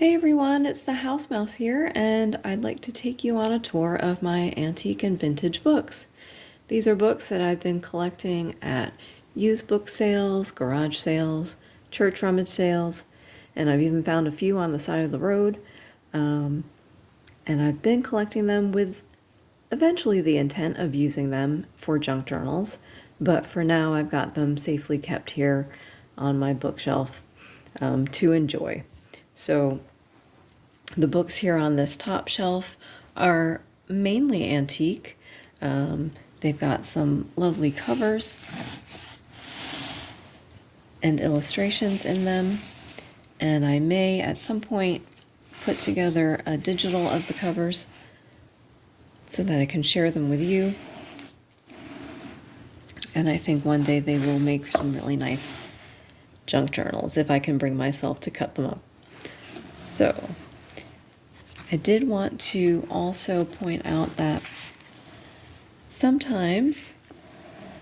Hey everyone, it's the House Mouse here, and I'd like to take you on a tour of my antique and vintage books. These are books that I've been collecting at used book sales, garage sales, church rummage sales, and I've even found a few on the side of the road. And I've been collecting them with eventually the intent of using them for junk journals, but for now I've got them safely kept here on my bookshelf to enjoy. So the books here on this top shelf are mainly antique. They've got some lovely covers and illustrations in them, and I may at some point put together a digital of the covers so that I can share them with you. And I think one day they will make some really nice junk journals if I can bring myself to cut them up. So I did want to also point out that sometimes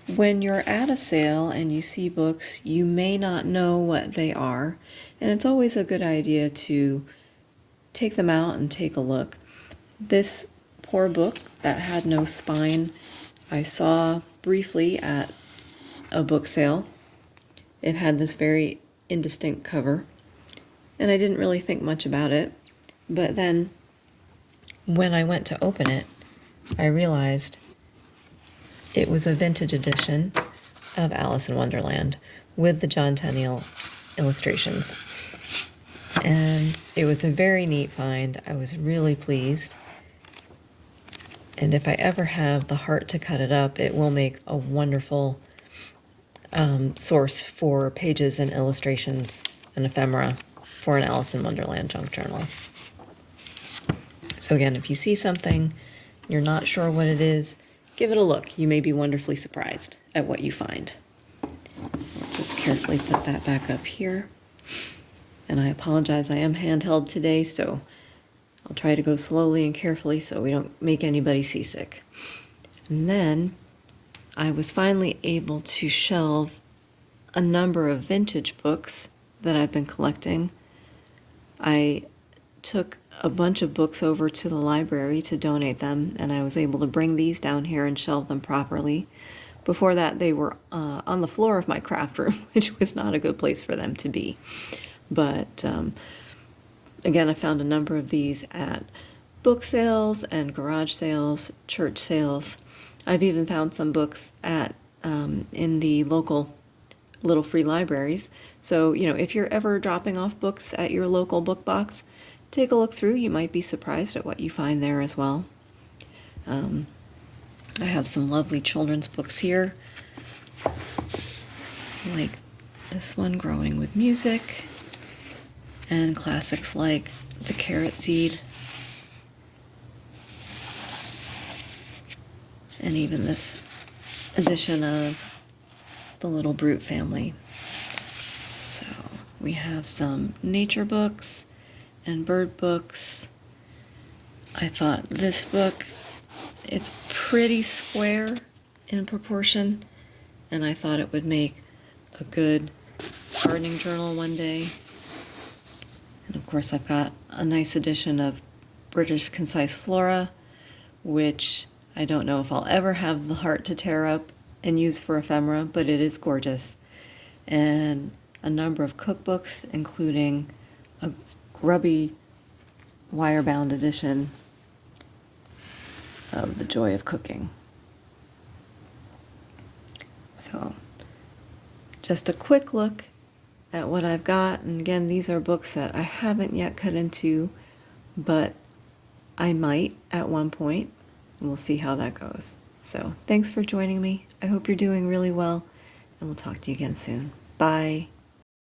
when you're at a sale and you see books, you may not know what they are, and it's always a good idea to take them out and take a look. This poor book that had no spine, I saw briefly at a book sale. It had this very indistinct cover, and I didn't really think much about it, but then when I went to open it, I realized it was a vintage edition of Alice in Wonderland with the John Tenniel illustrations. And it was a very neat find. I was really pleased. And if I ever have the heart to cut it up, it will make a wonderful source for pages and illustrations and ephemera for an Alice in Wonderland junk journal. So again, if you see something, you're not sure what it is, give it a look. You may be wonderfully surprised at what you find. Just carefully put that back up here. And I apologize, I am handheld today, so I'll try to go slowly and carefully so we don't make anybody seasick. And then I was finally able to shelve a number of vintage books that I've been collecting. I took a bunch of books over to the library to donate them, and I was able to bring these down here and shelve them properly. Before that, they were on the floor of my craft room, which was not a good place for them to be. But again, I found a number of these at book sales and garage sales, church sales. I've even found some books at in the local little free libraries. So, if you're ever dropping off books at your local book box, take a look through. You might be surprised at what you find there as well. I have some lovely children's books here, like this one, Growing with Music, and classics like The Carrot Seed, and even this edition of The Little Brute Family. So we have some nature books and bird books. I thought this book, it's pretty square in proportion, and I thought it would make a good gardening journal one day. And of course I've got a nice edition of British Concise Flora, which I don't know if I'll ever have the heart to tear up and use for ephemera, but it is gorgeous. And a number of cookbooks, including a grubby wire-bound edition of The Joy of Cooking. So just a quick look at what I've got. And again, these are books that I haven't yet cut into, but I might at one point, and we'll see how that goes. So thanks for joining me. I hope you're doing really well, and we'll talk to you again soon. Bye.